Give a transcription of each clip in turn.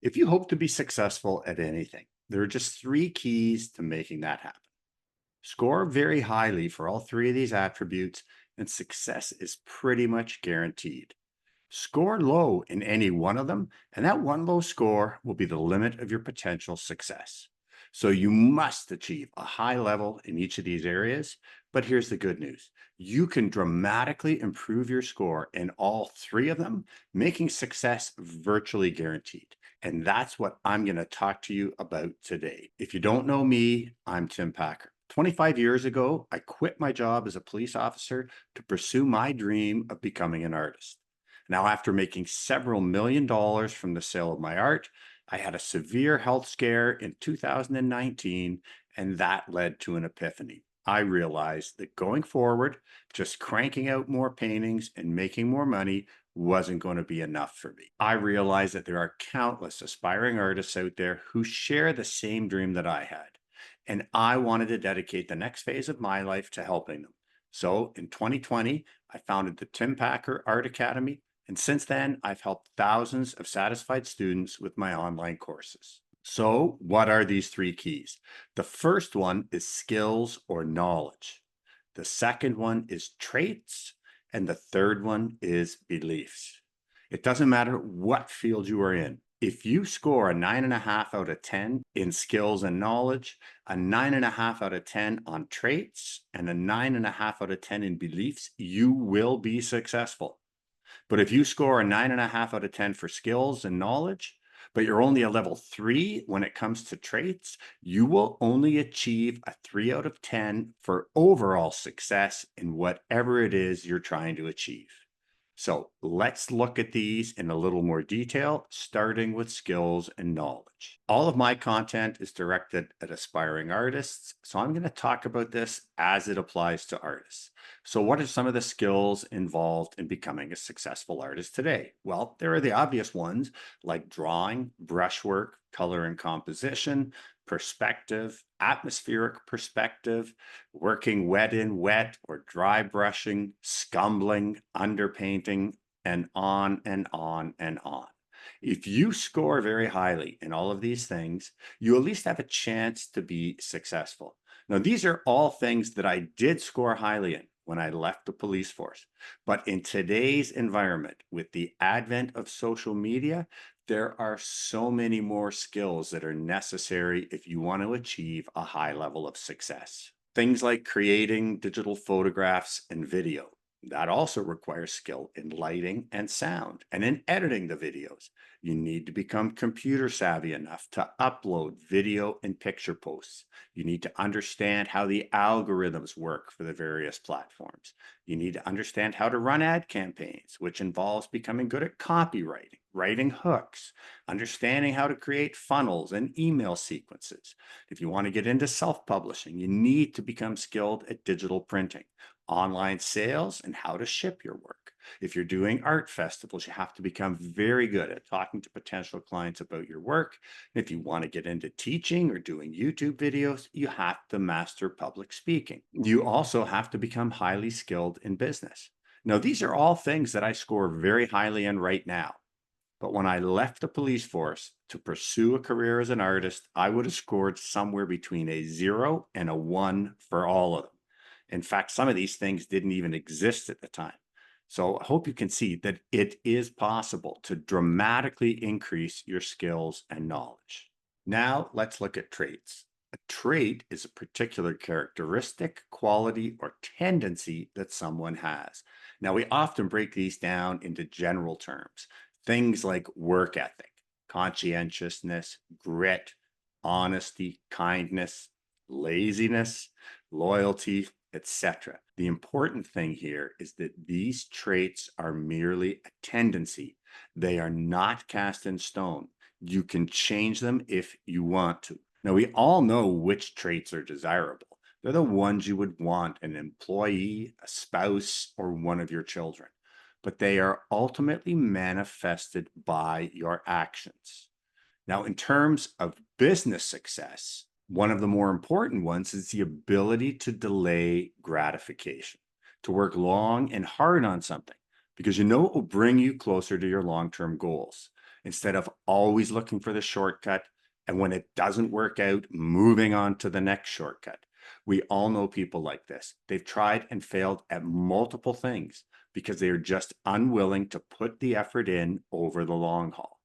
If you hope to be successful at anything, there are just three keys to making that happen. Score very highly for all three of these attributes, and success is pretty much guaranteed. Score low in any one of them, and that one low score will be the limit of your potential success. So you must achieve a high level in each of these areas. But here's the good news: you can dramatically improve your score in all three of them, making success virtually guaranteed. And that's what I'm going to talk to you about today. If you don't know me, I'm Tim Packer. 25 years ago, I quit my job as a police officer to pursue my dream of becoming an artist. Now, after making several $1 million from the sale of my art, I had a severe health scare in 2019, and that led to an epiphany. I realized that going forward, just cranking out more paintings and making more money wasn't going to be enough for me. I realized that there are countless aspiring artists out there who share the same dream that I had, and I wanted to dedicate the next phase of my life to helping them. So in 2020, I founded the Tim Packer Art Academy, and since then, I've helped thousands of satisfied students with my online courses. So, what are these three keys? The first one is skills or knowledge. The second one is traits. And the third one is beliefs. It doesn't matter what field you are in. If you score a 9.5 out of 10 in skills and knowledge, a 9.5 out of 10 on traits, and a 9.5 out of 10 in beliefs, you will be successful. But if you score a 9.5 out of 10 for skills and knowledge, but you're only a level 3 when it comes to traits, you will only achieve a 3 out of 10 for overall success in whatever it is you're trying to achieve. So let's look at these in a little more detail, starting with skills and knowledge. All of my content is directed at aspiring artists, so I'm going to talk about this as it applies to artists. So, what are some of the skills involved in becoming a successful artist today? Well, there are the obvious ones like drawing, brushwork, color and composition, perspective, atmospheric perspective, working wet in wet or dry brushing, scumbling, underpainting, and on and on and on. If you score very highly in all of these things, you at least have a chance to be successful. Now, these are all things that I did score highly in when I left the police force. But in today's environment, with the advent of social media, there are so many more skills that are necessary if you want to achieve a high level of success. Things like creating digital photographs and video. That also requires skill in lighting and sound and in editing the videos. You need to become computer savvy enough to upload video and picture posts. You need to understand how the algorithms work for the various platforms. You need to understand how to run ad campaigns, which involves becoming good at copywriting, writing hooks, understanding how to create funnels and email sequences. If you want to get into self-publishing, you need to become skilled at digital printing, online sales, and how to ship your work. If you're doing art festivals, you have to become very good at talking to potential clients about your work. If you want to get into teaching or doing YouTube videos, you have to master public speaking. You also have to become highly skilled in business. Now, these are all things that I score very highly in right now. But when I left the police force to pursue a career as an artist, I would have scored somewhere between a 0 and a 1 for all of them. In fact, some of these things didn't even exist at the time. So I hope you can see that it is possible to dramatically increase your skills and knowledge. Now let's look at traits. A trait is a particular characteristic, quality, or tendency that someone has. Now, we often break these down into general terms. Things like work ethic, conscientiousness, grit, honesty, kindness, laziness, loyalty, etc. The important thing here is that these traits are merely a tendency. They are not cast in stone. You can change them if you want to. Now, we all know which traits are desirable. They're the ones you would want an employee, a spouse, or one of your children, but they are ultimately manifested by your actions. Now, in terms of business success, one of the more important ones is the ability to delay gratification, to work long and hard on something because you know it will bring you closer to your long term goals. instead of always looking for the shortcut. And when it doesn't work out, moving on to the next shortcut. We all know people like this. They've tried and failed at multiple things because they are just unwilling to put the effort in over the long haul.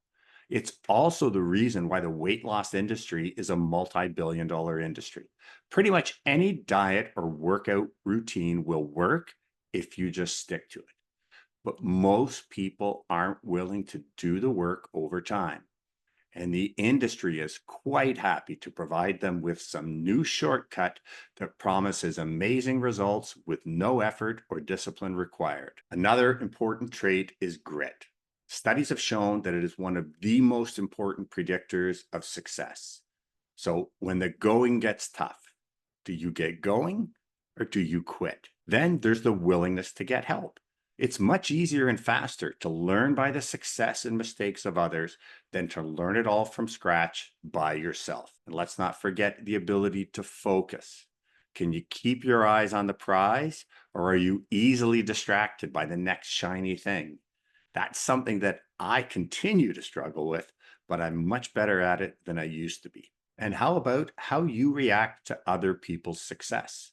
It's also the reason why the weight loss industry is a multi-billion-dollar industry. Pretty much any diet or workout routine will work if you just stick to it. But most people aren't willing to do the work over time. And the industry is quite happy to provide them with some new shortcut that promises amazing results with no effort or discipline required. Another important trait is grit. Studies have shown that it is one of the most important predictors of success. So when the going gets tough, do you get going or do you quit? Then there's the willingness to get help. It's much easier and faster to learn by the success and mistakes of others than to learn it all from scratch by yourself. And let's not forget the ability to focus. Can you keep your eyes on the prize, or are you easily distracted by the next shiny thing? That's something that I continue to struggle with, but I'm much better at it than I used to be. And how about how you react to other people's success?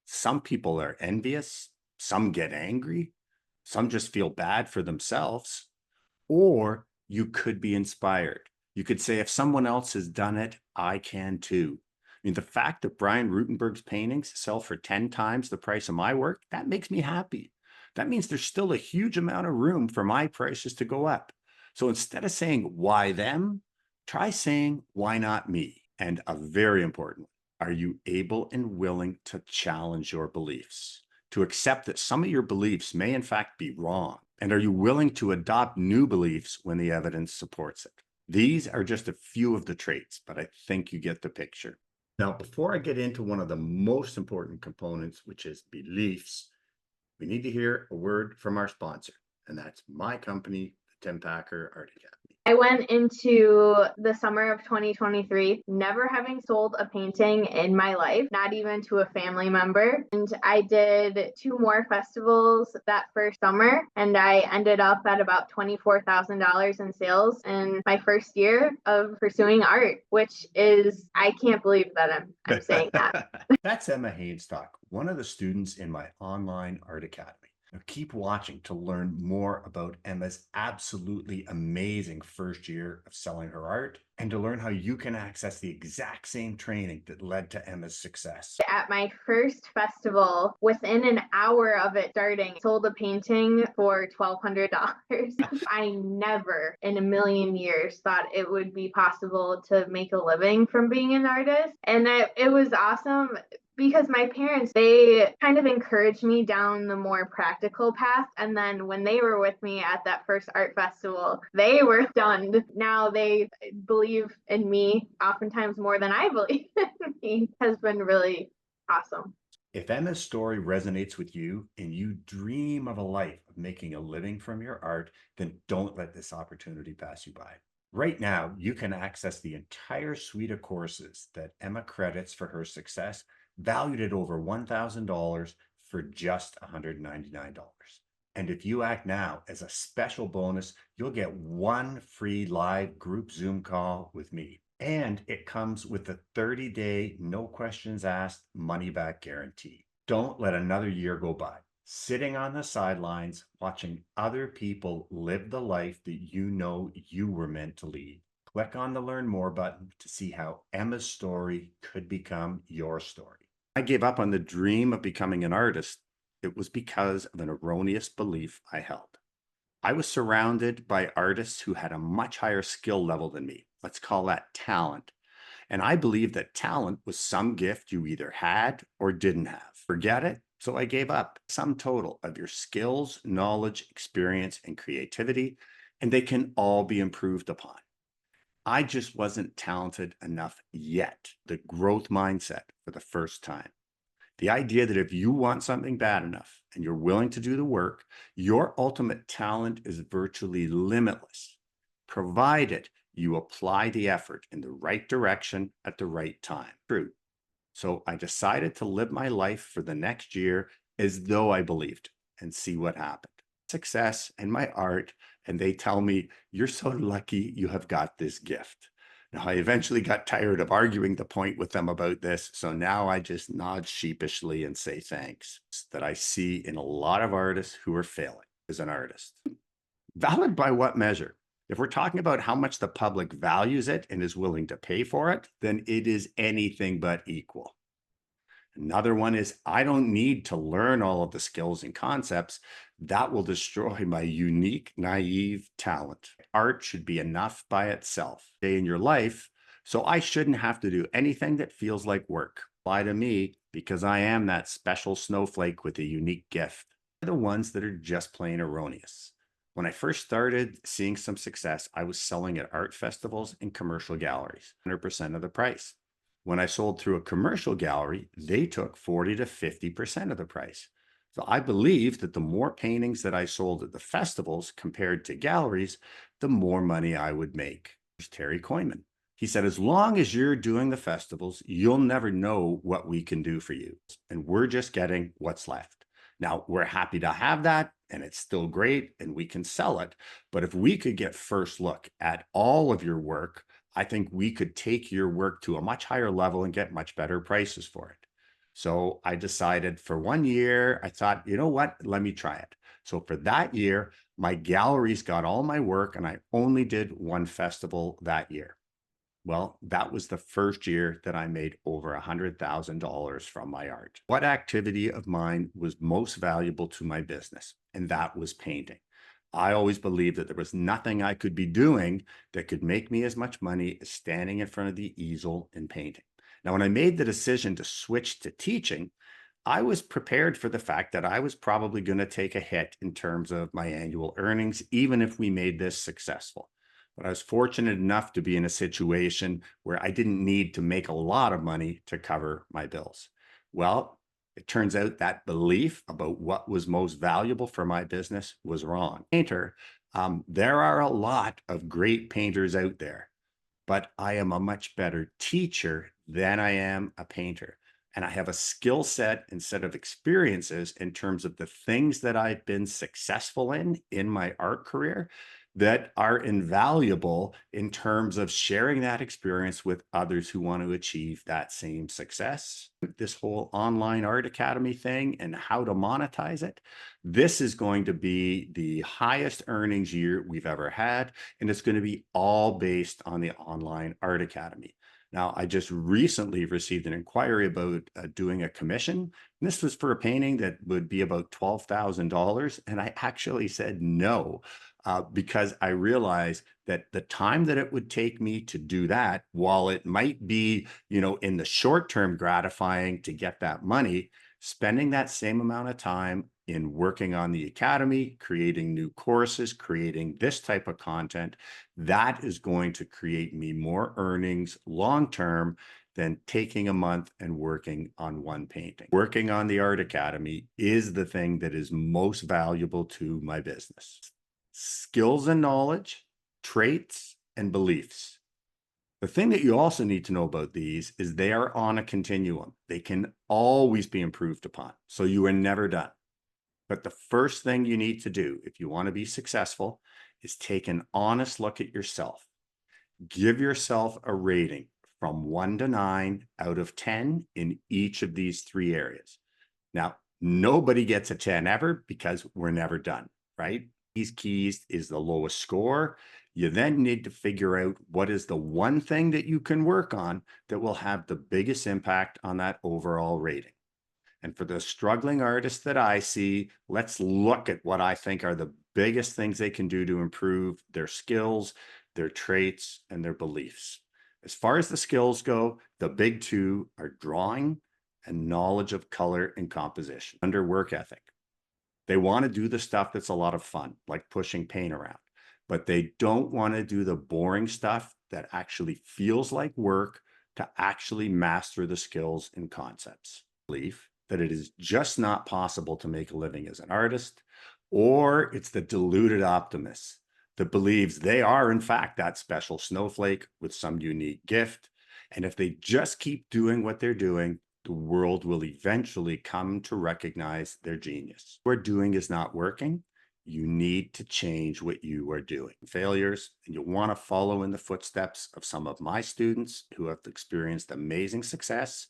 Some people are envious, some get angry, some just feel bad for themselves, or you could be inspired. You could say, if someone else has done it, I can too. I mean, the fact that Brian Rutenberg's paintings sell for 10 times the price of my work, that makes me happy. That means there's still a huge amount of room for my prices to go up. So instead of saying, why them, try saying, why not me? And a very important one, are you able and willing to challenge your beliefs? To accept that some of your beliefs may in fact be wrong? And are you willing to adopt new beliefs when the evidence supports it? These are just a few of the traits, but I think you get the picture. Now, before I get into one of the most important components, which is beliefs, we need to hear a word from our sponsor, and that's my company, the Tim Packer Art Academy. I went into the summer of 2023 never having sold a painting in my life, not even to a family member. And I did 2 more festivals that first summer, and I ended up at about $24,000 in sales in my first year of pursuing art, which is, I can't believe that I'm saying that. That's Emma Hainstock, one of the students in my online art academy. Now keep watching to learn more about Emma's absolutely amazing first year of selling her art, and to learn how you can access the exact same training that led to Emma's success. At my first festival, within an hour of it starting, sold a painting for $1,200. I never in a million years thought it would be possible to make a living from being an artist. And it was awesome because my parents, they kind of encouraged me down the more practical path. And then when they were with me at that first art festival, they were stunned. Now they believe in me oftentimes more than I believe in me. It has been really awesome. If Emma's story resonates with you and you dream of a life of making a living from your art, then don't let this opportunity pass you by. Right now, you can access the entire suite of courses that Emma credits for her success, valued at over $1,000, for just $199. And if you act now, as a special bonus, you'll get 1 free live group Zoom call with me. And it comes with a 30-day, no questions asked, money back guarantee. Don't let another year go by sitting on the sidelines watching other people live the life that you know you were meant to lead. Click on the Learn More button to see how Emma's story could become your story. I gave up on the dream of becoming an artist. It was because of an erroneous belief I held. I was surrounded by artists who had a much higher skill level than me. Let's call that talent. And I believed that talent was some gift you either had or didn't have. Forget it. So I gave up. Sum total of your skills, knowledge, experience, and creativity, and they can all be improved upon. I just wasn't talented enough yet. The growth mindset for the first time. The idea that if you want something bad enough and you're willing to do the work, your ultimate talent is virtually limitless, provided you apply the effort in the right direction at the right time. True. So I decided to live my life for the next year as though I believed and see what happened. Success and my art and they tell me, "You're so lucky you have got this gift." Now, I eventually got tired of arguing the point with them about this, so now I just nod sheepishly and say thanks. That I see in a lot of artists who are failing as an artist. Valid by what measure? If we're talking about how much the public values it and is willing to pay for it, then it is anything but equal. Another one is I don't need to learn all of the skills and concepts that will destroy my unique, naive talent. Art should be enough by itself day in your life. So I shouldn't have to do anything that feels like work. Apply to me because I am that special snowflake with a unique gift. They're the ones that are just plain erroneous. When I first started seeing some success, I was selling at art festivals and commercial galleries, 100% of the price. When I sold through a commercial gallery, they took 40 to 50% of the price. So I believe that the more paintings that I sold at the festivals compared to galleries, the more money I would make. Here's Terry Koyman. He said, as long as you're doing the festivals, you'll never know what we can do for you. And we're just getting what's left. Now, we're happy to have that, and it's still great, and we can sell it. But if we could get first look at all of your work, I think we could take your work to a much higher level and get much better prices for it. So I decided for 1 year, I thought, you know what, let me try it. So for that year, my galleries got all my work and I only did one festival that year. Well, that was the first year that I made over $100,000 from my art. What activity of mine was most valuable to my business? And that was painting. I always believed that there was nothing I could be doing that could make me as much money as standing in front of the easel and painting. Now, when I made the decision to switch to teaching, I was prepared for the fact that I was probably going to take a hit in terms of my annual earnings, even if we made this successful. But I was fortunate enough to be in a situation where I didn't need to make a lot of money to cover my bills. Well, it turns out that belief about what was most valuable for my business was wrong. Painter, there are a lot of great painters out there, but I am a much better teacher than I am a painter. And I have a skill set and set of experiences in terms of the things that I've been successful in my art career that are invaluable in terms of sharing that experience with others who want to achieve that same success. This whole online art academy thing and how to monetize it, this is going to be the highest earnings year we've ever had, and it's going to be all based on the online art academy. Now, I just recently received an inquiry about doing a commission. And this was for a painting that would be about $12,000. And I actually said no, because I realized that the time that it would take me to do that, while it might be, in the short term gratifying to get that money, spending that same amount of time in working on the academy, creating new courses, creating this type of content, that is going to create me more earnings long term than taking a month and working on one painting. Working on the Art Academy is the thing that is most valuable to my business. Skills and knowledge, traits, and beliefs. The thing that you also need to know about these is they are on a continuum. They can always be improved upon, so you are never done. But the first thing you need to do if you want to be successful is take an honest look at yourself. Give yourself a rating from 1 to 9 out of 10 in each of these three areas. Now, nobody gets a 10 ever because we're never done, right? These keys is the lowest score. You then need to figure out what is the one thing that you can work on that will have the biggest impact on that overall rating. And for the struggling artists that I see, let's look at what I think are the biggest things they can do to improve their skills, their traits, and their beliefs. As far as the skills go, the big two are drawing and knowledge of color and composition. Under work ethic, they want to do the stuff that's a lot of fun, like pushing paint around, but they don't want to do the boring stuff that actually feels like work to actually master the skills and concepts. Belief that it is just not possible to make a living as an artist, or it's the deluded optimist that believes they are, in fact, that special snowflake with some unique gift. And if they just keep doing what they're doing, the world will eventually come to recognize their genius. What we're doing is not working. You need to change what you are doing. Failures, and you'll want to follow in the footsteps of some of my students who have experienced amazing success.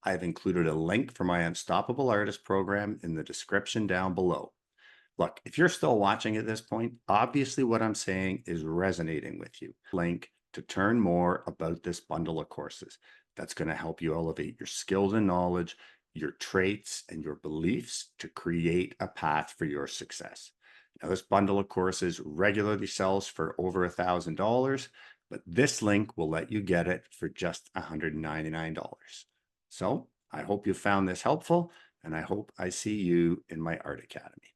I've included a link for my Unstoppable Artist program in the description down below. Look, if you're still watching at this point, obviously what I'm saying is resonating with you. Link to learn more about this bundle of courses that's going to help you elevate your skills and knowledge, your traits, and your beliefs to create a path for your success. Now, this bundle of courses regularly sells for over $1,000, but this link will let you get it for just $199. So I hope you found this helpful, and I hope I see you in my art academy.